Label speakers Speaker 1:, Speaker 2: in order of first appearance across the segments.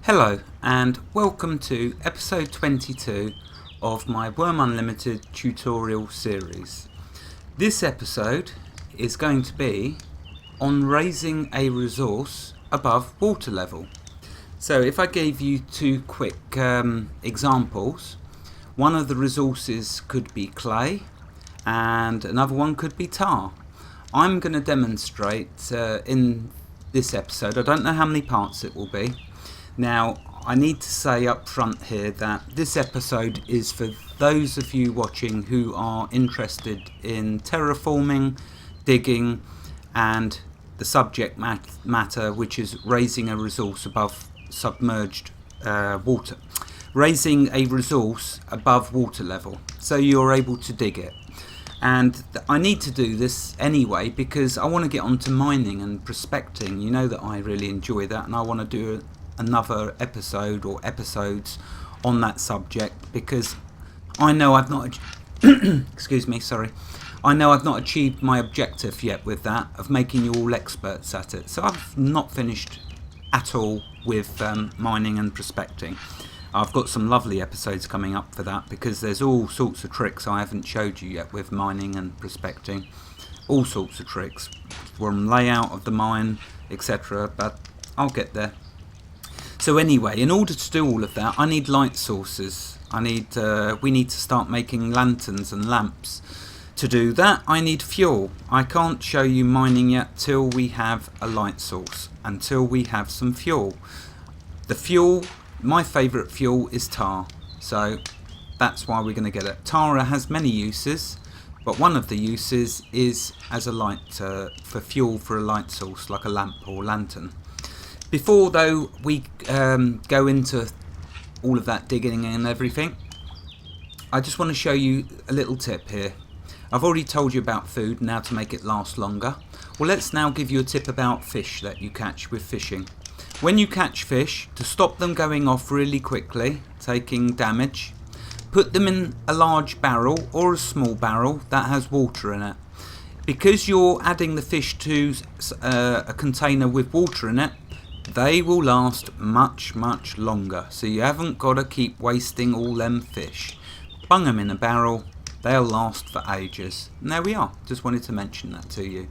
Speaker 1: Hello and welcome to episode 22 of my Wurm Unlimited tutorial series. This episode is going to be on raising a resource above water level. So if I gave you two quick examples, one of the resources could be clay and another one could be tar. I'm going to demonstrate in this episode, I don't know how many parts it will be. Now, I need to say up front here that this episode is for those of you watching who are interested in terraforming, digging, and the subject matter, which is raising a resource above submerged water. Raising a resource above water level, so you're able to dig it. And I need to do this anyway because I want to get onto mining and prospecting. You know that I really enjoy that, and I want to do another episode or episodes on that subject because I know I've not I know I've not achieved my objective yet with that of making you all experts at it. So I've not finished at all with mining and prospecting. I've got some lovely episodes coming up for that because there's all sorts of tricks I haven't showed you yet with mining and prospecting. All sorts of tricks from layout of the mine, etc. But I'll get there. So anyway, in order to do all of that, I need light sources. We need to start making lanterns and lamps. To do that, I need fuel. I can't show you mining yet till we have a light source, until we have some fuel. The fuel, my favourite fuel is tar, so that's why we're going to get it. Tar has many uses, but one of the uses is as a light, for fuel for a light source, like a lamp or lantern. Before though we go into all of that digging and everything, I just want to show you a little tip here. I've already told you about food, now to make it last longer. Well, let's now give you a tip about fish that you catch with fishing. When you catch fish, to stop them going off really quickly, taking damage, put them in a large barrel or a small barrel that has water in it. Because you're adding the fish to a container with water in it, they will last much longer, so you haven't got to keep wasting all them fish. Bung them in a barrel, they'll last for ages. And there we are, just wanted to mention that to you.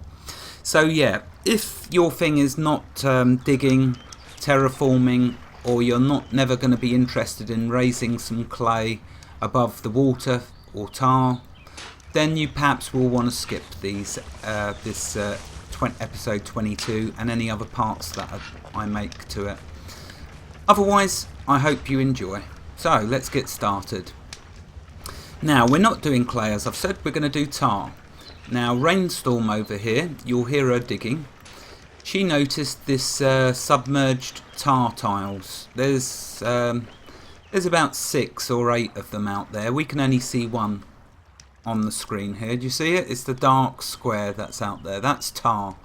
Speaker 1: So yeah, if your thing is not digging, terraforming, or you're never going to be interested in raising some clay above the water or tar, then you perhaps will want to skip these episode 22 and any other parts that I make to it. Otherwise, I hope you enjoy. So let's get started. Now, we're not doing clay, as I've said, we're going to do tar. Now, Rainstorm over here, you'll hear her digging. She noticed this submerged tar tiles. There's about 6 or 8 of them out there. We can only see one on the screen here. Do you see it? It's the dark square that's out there. That's tar.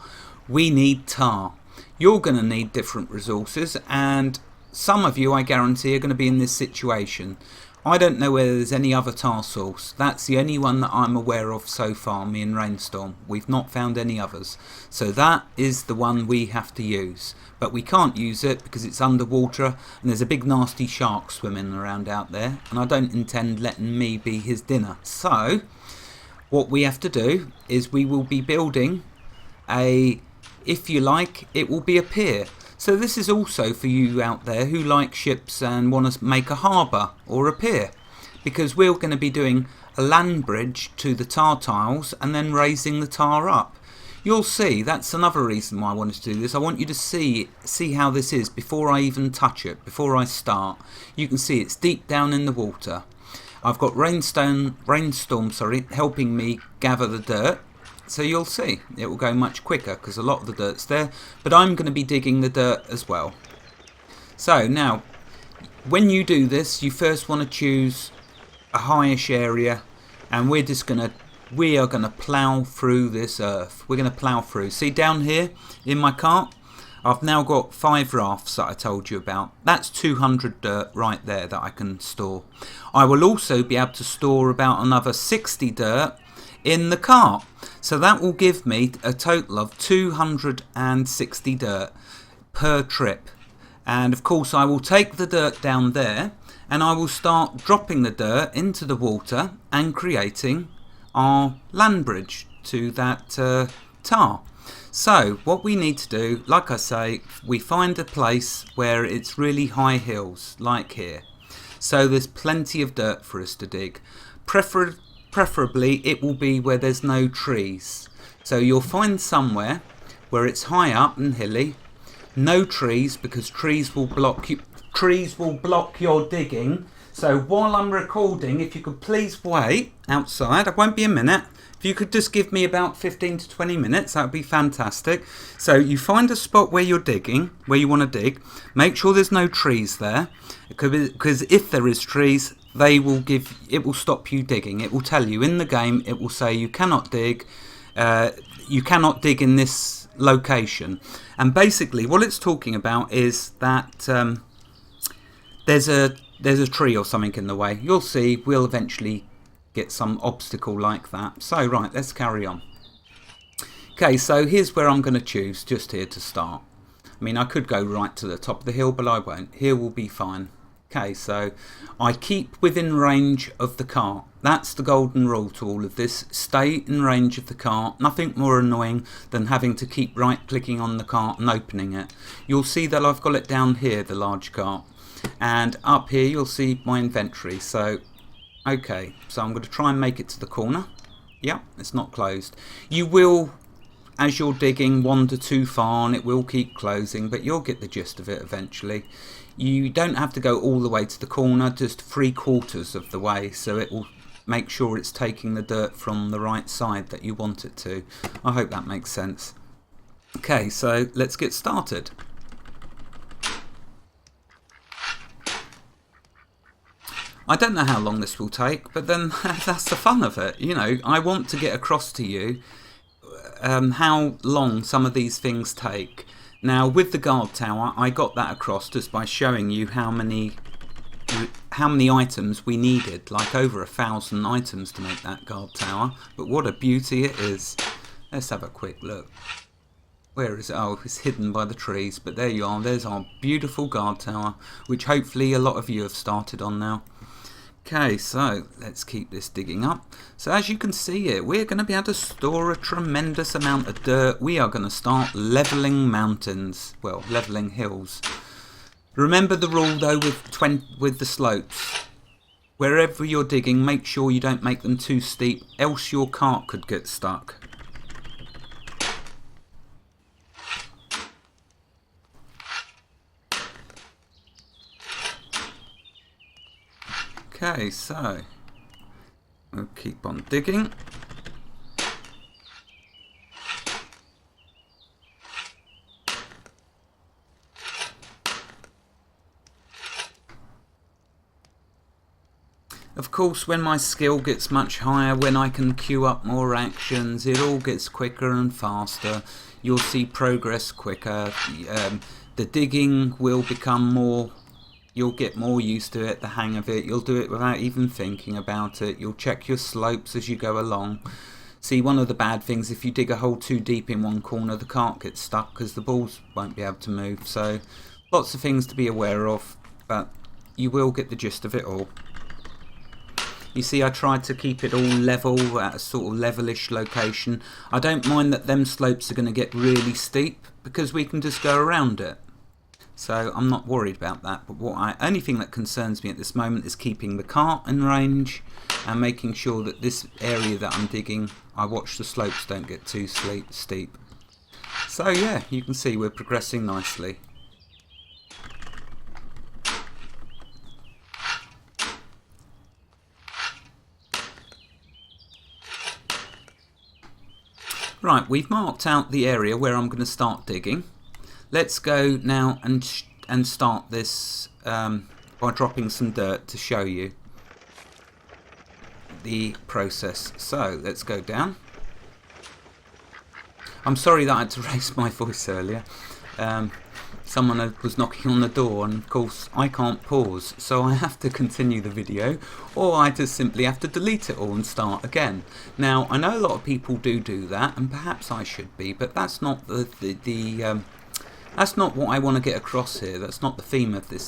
Speaker 1: We need tar. You're going to need different resources, and some of you, I guarantee, are going to be in this situation. I don't know whether there's any other tar source. That's the only one that I'm aware of so far, me and Rainstorm. We've not found any others. So that is the one we have to use. But we can't use it because it's underwater and there's a big nasty shark swimming around out there, and I don't intend letting me be his dinner. So what we have to do is we will be building if you like, it will be a pier. So this is also for you out there who like ships and want to make a harbour or a pier, because we're going to be doing a land bridge to the tar tiles and then raising the tar up. You'll see, that's another reason why I wanted to do this. I want you to see how this is before I even touch it, before I start. You can see it's deep down in the water. I've got Rainstorm helping me gather the dirt. So you'll see, it will go much quicker because a lot of the dirt's there, but I'm going to be digging the dirt as well. So now, when you do this, you first want to choose a highish area, and we are going to plough through this earth. We're going to plough through. See down here in my cart, I've now got 5 rafts that I told you about. That's 200 dirt right there that I can store. I will also be able to store about another 60 dirt in the cart. So that will give me a total of 260 dirt per trip. And of course I will take the dirt down there and I will start dropping the dirt into the water and creating our land bridge to that tar. So what we need to do, like I say, we find a place where it's really high hills, like here. So there's plenty of dirt for us to dig. Preferably it will be where there's no trees. So you'll find somewhere where it's high up and hilly, no trees, because trees will block you. Trees will block your digging. So while I'm recording, if you could please wait outside, I won't be a minute. If you could just give me about 15 to 20 minutes, that would be fantastic. So you find a spot where you're digging, where you want to dig. Make sure there's no trees there, because if there is trees, it will stop you digging. It will tell you in the game, it will say you cannot dig. You cannot dig in this location. And basically what it's talking about is that there's a tree or something in the way. You'll see, we'll eventually get some obstacle like that. So right, let's carry on. Okay, so here's where I'm going to choose, just here to start. I mean, I could go right to the top of the hill, but I won't. Here will be fine. Okay, so I keep within range of the cart. That's the golden rule to all of this. Stay in range of the cart. Nothing more annoying than having to keep right clicking on the cart and opening it. You'll see that I've got it down here, the large cart. And up here you'll see my inventory. So okay, so I'm going to try and make it to the corner. Yep, it's not closed. You will, as you're digging, wander too far and it will keep closing, but you'll get the gist of it eventually. You don't have to go all the way to the corner, just 3/4 of the way, so it will make sure it's taking the dirt from the right side that you want it to. I hope that makes sense. Okay, so let's get started. I don't know how long this will take, but then that's the fun of it. You know, I want to get across to you how long some of these things take. Now, with the guard tower, I got that across just by showing you how many items we needed, like over 1,000 items to make that guard tower. But what a beauty it is. Let's have a quick look. Where is it? Oh, it's hidden by the trees, but there you are. There's our beautiful guard tower, which hopefully a lot of you have started on now. Okay, so let's keep this digging up. So as you can see here, we're going to be able to store a tremendous amount of dirt. We are going to start leveling mountains, well, leveling hills. Remember the rule though with the slopes. Wherever you're digging, make sure you don't make them too steep, else your cart could get stuck. Okay, so we'll keep on digging. Of course, when my skill gets much higher, when I can queue up more actions, it all gets quicker and faster. You'll see progress quicker. The digging will become more. You'll get more used to it, the hang of it. You'll do it without even thinking about it. You'll check your slopes as you go along. See, one of the bad things, if you dig a hole too deep in one corner, the cart gets stuck because the balls won't be able to move. So lots of things to be aware of, but you will get the gist of it all. You see, I tried to keep it all level at a sort of levelish location. I don't mind that them slopes are going to get really steep because we can just go around it. So I'm not worried about that, but only thing that concerns me at this moment is keeping the cart in range and making sure that this area that I'm digging, I watch the slopes don't get too steep. So yeah, you can see we're progressing nicely. Right, we've marked out the area where I'm going to start digging. Let's go now and start this by dropping some dirt to show you the process. So let's go down. I'm sorry that I had to raise my voice earlier. Someone was knocking on the door, and of course I can't pause, so I have to continue the video, or I just simply have to delete it all and start again. Now, I know a lot of people do that, and perhaps I should be, but that's not the That's not what I want to get across here. That's not the theme of this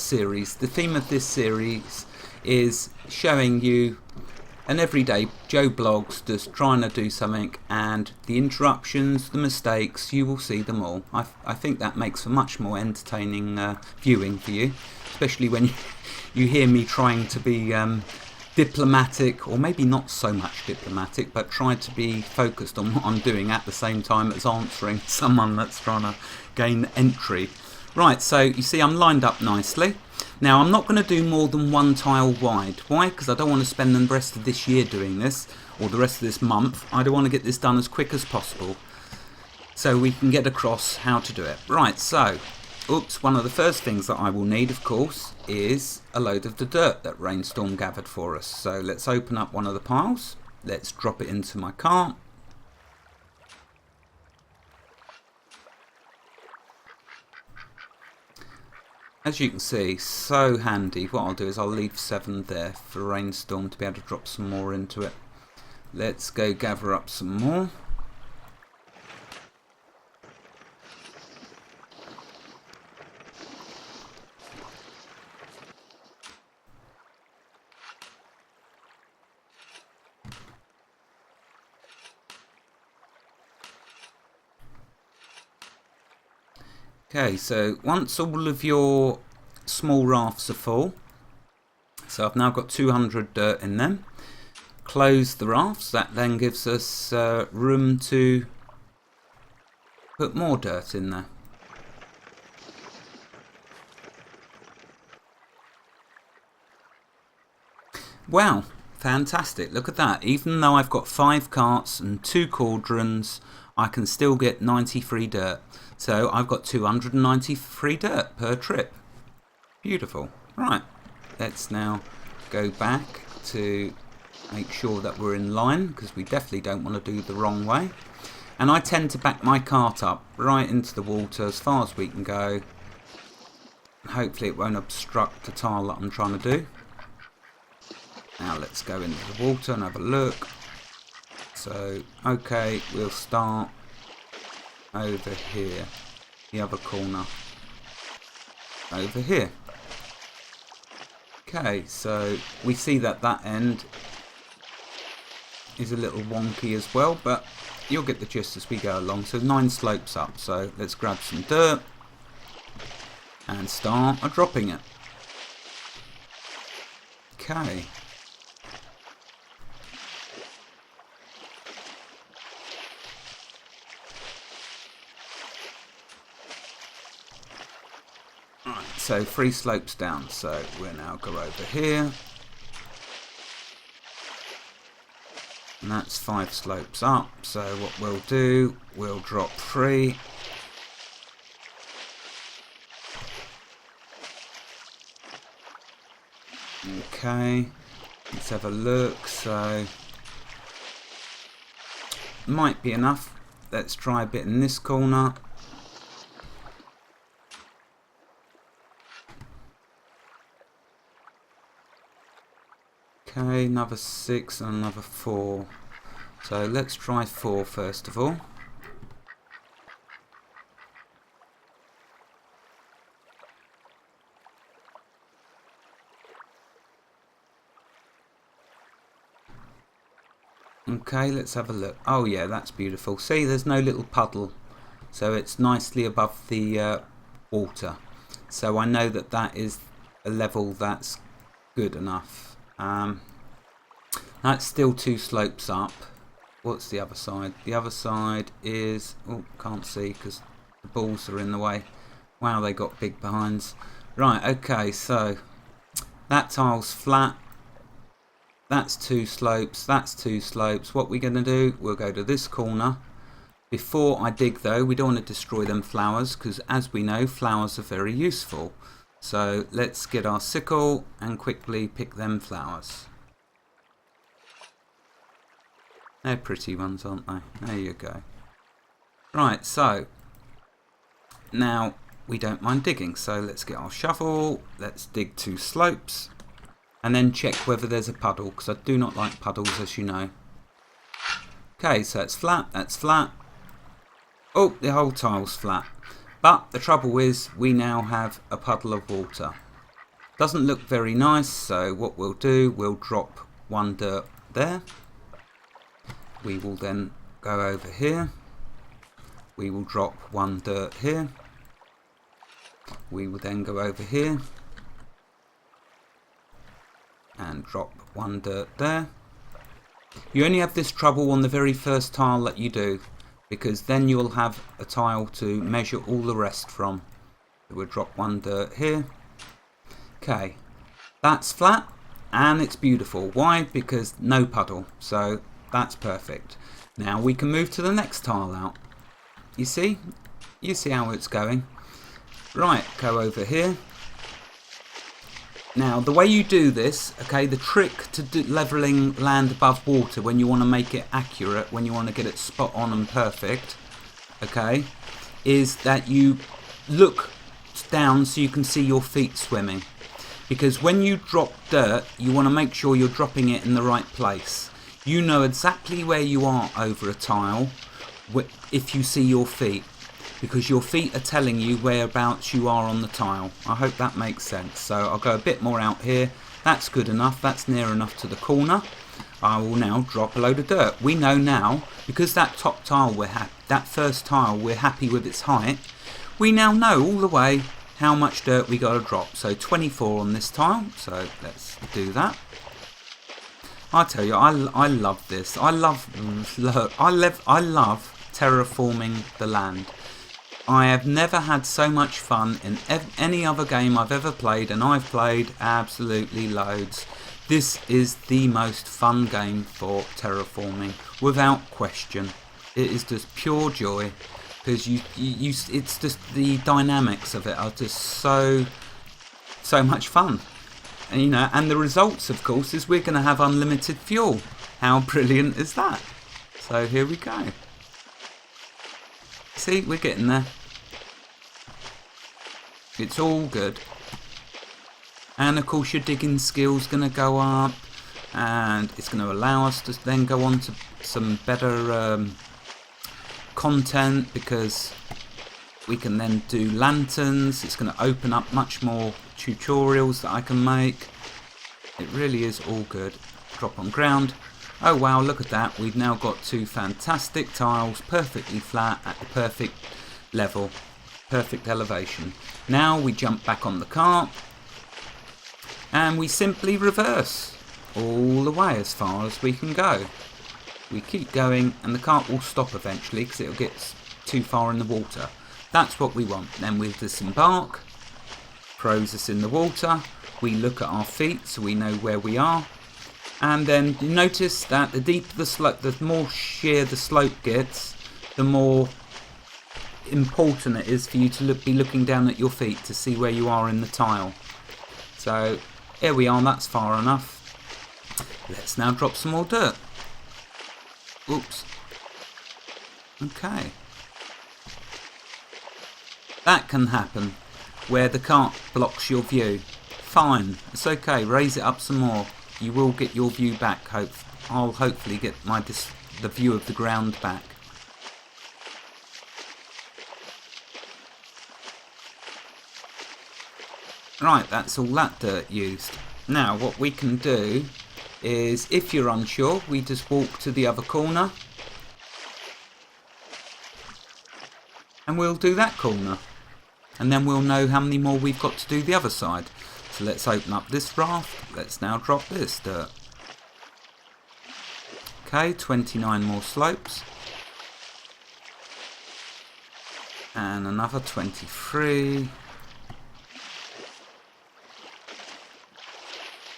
Speaker 1: series. The theme of this series is showing you an everyday Joe Blogs just trying to do something, and the interruptions, the mistakes, you will see them all. I think that makes for much more entertaining viewing for you, especially when you hear me trying to be diplomatic, or maybe not so much diplomatic, but try to be focused on what I'm doing at the same time as answering someone that's trying to gain entry. Right, so you see I'm lined up nicely. Now I'm not going to do more than one tile wide. Why? Because I don't want to spend the rest of this year doing this, or the rest of this month. I don't want to get this done as quick as possible, so we can get across how to do it. Right, so, one of the first things that I will need, of course, is a load of the dirt that Rainstorm gathered for us. So let's open up one of the piles. Let's drop it into my cart. As you can see, so handy. What I'll do is I'll leave 7 there for Rainstorm to be able to drop some more into it. Let's go gather up some more. Okay, so once all of your small rafts are full, so I've now got 200 dirt in them, close the rafts. That then gives us room to put more dirt in there. Wow, fantastic, look at that. Even though I've got 5 carts and 2 cauldrons, I can still get 93 dirt. So I've got 293 dirt per trip. Beautiful. Right, let's now go back to make sure that we're in line, because we definitely don't want to do the wrong way. And I tend to back my cart up right into the water as far as we can go. Hopefully it won't obstruct the tile that I'm trying to do. Now let's go into the water and have a look. So, okay, we'll start over here, the other corner, over here. Okay, so we see that that end is a little wonky as well, but you'll get the gist as we go along. So 9 slopes up, so let's grab some dirt and start dropping it. Okay. So 3 slopes down, so we'll now go over here, and that's 5 slopes up. So what we'll do, we'll drop 3, okay, let's have a look. So might be enough. Let's try a bit in this corner. Okay, another 6 and another 4. So let's try 4 first of all. Okay, let's have a look. Oh yeah, that's beautiful. See, there's no little puddle, so it's nicely above the water. So I know that that is a level that's good enough. That's still 2 slopes up. What's the other side? The other side is, oh, can't see because the balls are in the way. Wow, they got big behinds. Right, okay, so that tile's flat. That's 2 slopes. That's 2 slopes. What we're going to do, we'll go to this corner. Before I dig though, we don't want to destroy them flowers, because as we know, flowers are very useful. So let's get our sickle and quickly pick them flowers. They're pretty ones, aren't they? There you go. Right, so now we don't mind digging. So let's get our shovel. Let's dig 2 slopes and then check whether there's a puddle, because I do not like puddles, as you know. Okay, so it's flat, that's flat. Oh, the whole tile's flat. But the trouble is, we now have a puddle of water. Doesn't look very nice, so what we'll do, we'll drop one dirt there. We will then go over here. We will drop one dirt here. We will then go over here and drop one dirt there. You only have this trouble on the very first tile that you do, because then you'll have a tile to measure all the rest from. So we'll drop one dirt here. Okay, that's flat and it's beautiful. Why? Because no puddle, so that's perfect. Now we can move to the next tile out. You see how it's going. Right, go over here. Now the way you do this, okay, the trick to leveling land above water when you want to make it accurate, when you want to get it spot on and perfect, okay, is that you look down so you can see your feet swimming. Because when you drop dirt, you want to make sure you're dropping it in the right place. You know exactly where you are over a tile if you see your feet, because your feet are telling you whereabouts you are on the tile. I hope that makes sense. So I'll go a bit more out here. That's good enough. That's near enough to the corner. I will now drop a load of dirt. We know now, because that top tile that first tile we're happy with its height, we now know all the way how much dirt we got to drop. So 24 on this tile. So let's do that. I tell you, I love this. I love terraforming the land. I have never had so much fun in any other game I've ever played, and I've played absolutely loads. This is the most fun game for terraforming, without question. It is just pure joy, because it's just the dynamics of it are just so much fun. And, you know, and the results, of course, is we're going to have unlimited fuel. How brilliant is that? So here we go. See, we're getting there. It's all good. And of course your digging skill's going to go up, and it's going to allow us to then go on to some better content, because we can then do lanterns. It's going to open up much more tutorials that I can make. It really is all good. Drop on ground. Oh wow, look at that. We've now got two fantastic tiles, perfectly flat at the perfect level, perfect elevation. Now we jump back on the cart and we simply reverse all the way as far as we can go. We keep going and the cart will stop eventually because it'll get too far in the water. That's what we want. Then we'll disembark, throws us in the water. We look at our feet so we know where we are. And then you notice that the deeper the slope, the more sheer the slope gets, the more important it is for you to be looking down at your feet to see where you are in the tile. So here we are, that's far enough. Let's now drop some more dirt. Oops. Okay. That can happen where the cart blocks your view. Fine, it's okay, raise it up some more. You will get your view back. I'll hopefully get the view of the ground back. Right, that's all that dirt used. Now what we can do is, if you're unsure, we just walk to the other corner and we'll do that corner, and then we'll know how many more we've got to do the other side. So let's open up this raft. Let's now drop this dirt. Okay, 29 more slopes. And another 23.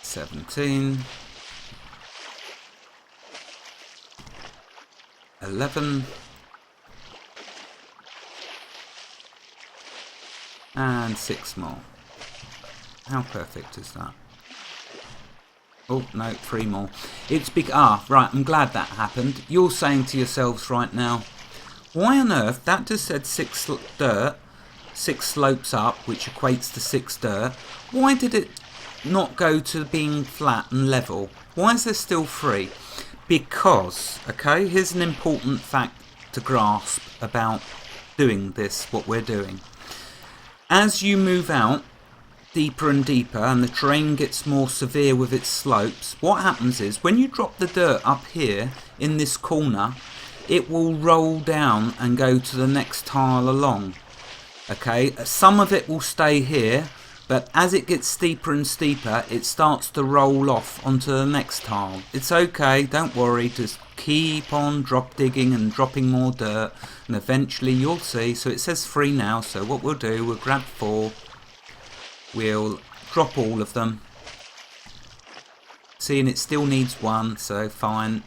Speaker 1: 17. 11. And 6 more. How perfect is that? Oh, no, 3 more. It's big. Ah, right, I'm glad that happened. You're saying to yourselves right now, why on earth, that just said 6 dirt, 6 slopes up, which equates to 6 dirt. Why did it not go to being flat and level? Why is there still 3? Because, okay, here's an important fact to grasp about doing this, what we're doing. As you move out deeper and deeper and the terrain gets more severe with its slopes, what happens is when you drop the dirt up here in this corner, it will roll down and go to the next tile along. Okay, some of it will stay here, but as it gets steeper and steeper, it starts to roll off onto the next tile. It's okay, don't worry, just keep on drop digging and dropping more dirt, and eventually you'll see. So it says 3 now, so what we'll do, we'll grab 4, we'll drop all of them. See, and it still needs 1, so fine.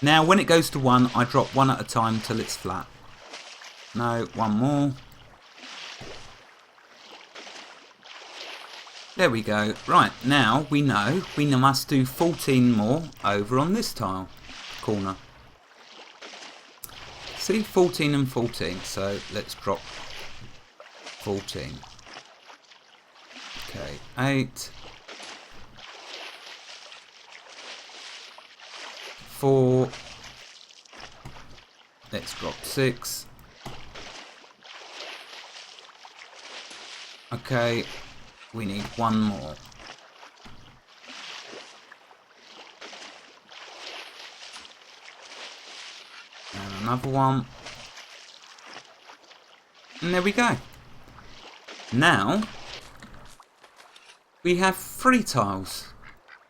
Speaker 1: Now when it goes to 1, I drop 1 at a time till it's flat. No, 1 more. There we go. Right, now we know we must do 14 more over on this tile corner. See, 14 and 14, so let's drop 14. Okay, 8, 4, let's drop 6. Okay, we need 1 more. And another one. And there we go. Now, we have 3 tiles.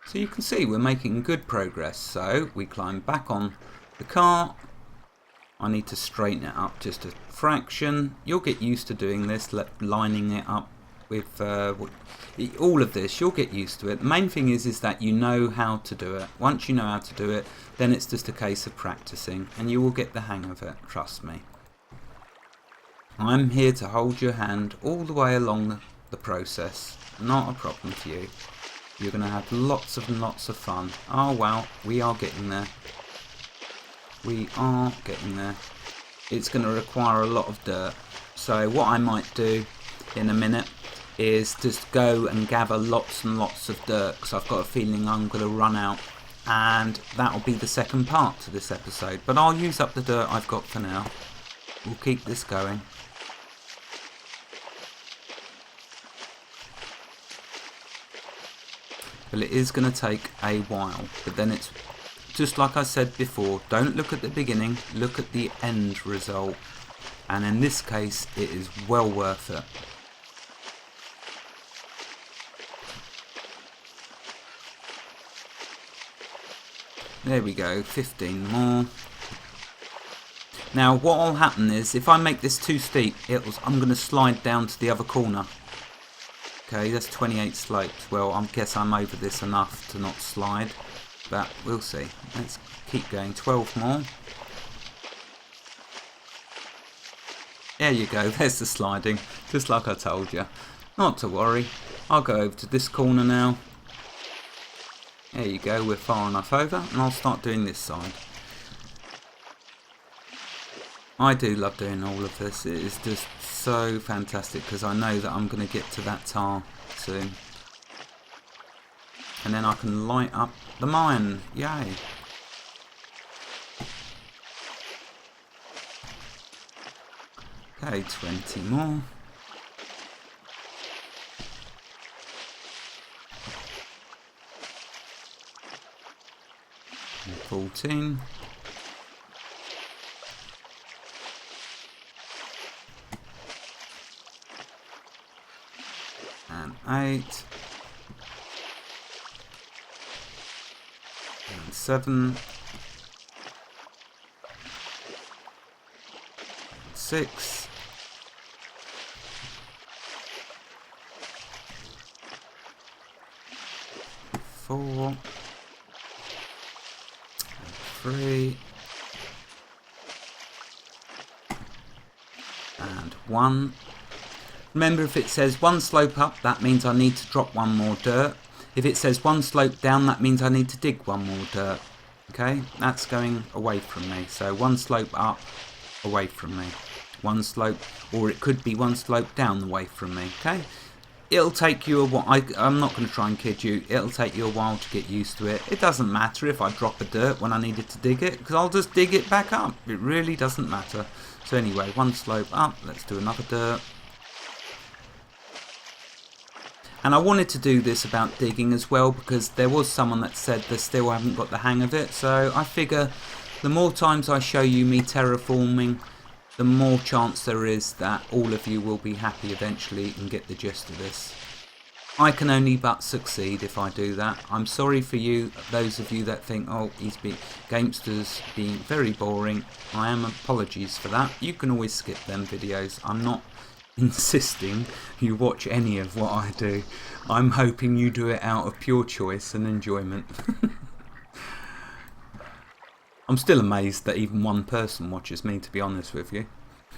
Speaker 1: So you can see we're making good progress. So we climb back on the cart. I need to straighten it up just a fraction. You'll get used to doing this, lining it up with all of this. You'll get used to it. The main thing is that you know how to do it. Once you know how to do it, then it's just a case of practicing, and you will get the hang of it, trust me. I'm here to hold your hand all the way along the process. Not a problem to you. You're going to have lots and lots of fun. Oh wow, we are getting there. We are getting there. It's going to require a lot of dirt. So what I might do in a minute is just go and gather lots and lots of dirt, because I've got a feeling I'm going to run out, and that'll be the second part to this episode. But I'll use up the dirt I've got for now. We'll keep this going. Well, it is going to take a while, but then it's just like I said before, don't look at the beginning, look at the end result, and in this case it is well worth it. There we go, 15 more. Now what will happen is, if I make this too steep, I'm going to slide down to the other corner. Okay, that's 28 slopes. Well, I guess I'm over this enough to not slide, but we'll see. Let's keep going. 12 more. There you go, there's the sliding, just like I told you. Not to worry. I'll go over to this corner now. There you go, we're far enough over, and I'll start doing this side. I do love doing all of this. It is just so fantastic, because I know that I'm going to get to that tile soon. And then I can light up the mine. Yay. Okay, 20 more. And 14. And 8. And 7. 6. 4. 3. And 1. Remember, if it says 1 slope up, that means I need to drop 1 more dirt. If it says 1 slope down, that means I need to dig 1 more dirt. Okay, that's going away from me. So 1 slope up, away from me. 1 slope, or it could be 1 slope down, away from me. Okay, it'll take you a while. I'm not going to try and kid you. It'll take you a while to get used to it. It doesn't matter if I drop a dirt when I needed to dig it, because I'll just dig it back up. It really doesn't matter. So anyway, one slope up, let's do another dirt. And I wanted to do this about digging as well, because there was someone that said they still haven't got the hang of it. So I figure the more times I show you me terraforming, the more chance there is that all of you will be happy eventually and get the gist of this. I can only but succeed if I do that. I'm sorry for you, those of you that think, oh, Gamesters being very boring. I am apologies for that. You can always skip them videos. I'm not insisting you watch any of what I do. I'm hoping you do it out of pure choice and enjoyment. I'm still amazed that even one person watches me, to be honest with you.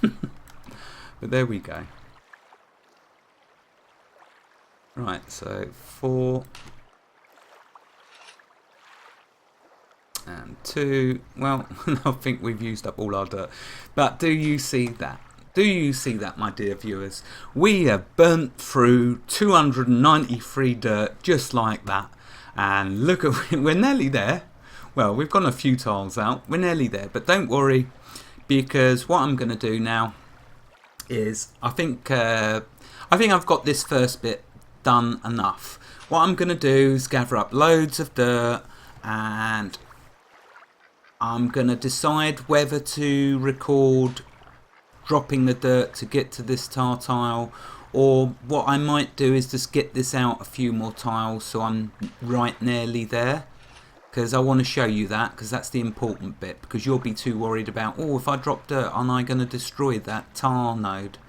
Speaker 1: But there we go. Right, so 4 and 2. Well, I think we've used up all our dirt. But do you see that? Do you see that, my dear viewers? We have burnt through 293 dirt just like that. And look at, we're nearly there. Well, we've gone a few tiles out. We're nearly there. But don't worry, because what I'm going to do now is, I think I've got this first bit done enough. What I'm going to do is gather up loads of dirt, and I'm going to decide whether to record dropping the dirt to get to this tar tile, or what I might do is just get this out a few more tiles so I'm right nearly there, because I want to show you that, because that's the important bit, because you'll be too worried about, oh, if I drop dirt, am I going to destroy that tar node?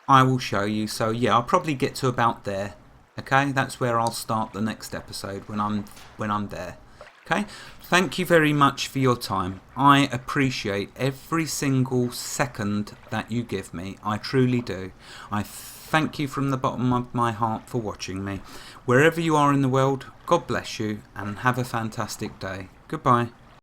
Speaker 1: I will show you. So yeah, I'll probably get to about there. Okay, that's where I'll start the next episode, when I'm there. Okay, thank you very much for your time. I appreciate every single second that you give me. I truly do. I thank you from the bottom of my heart for watching me. Wherever you are in the world, God bless you and have a fantastic day. Goodbye.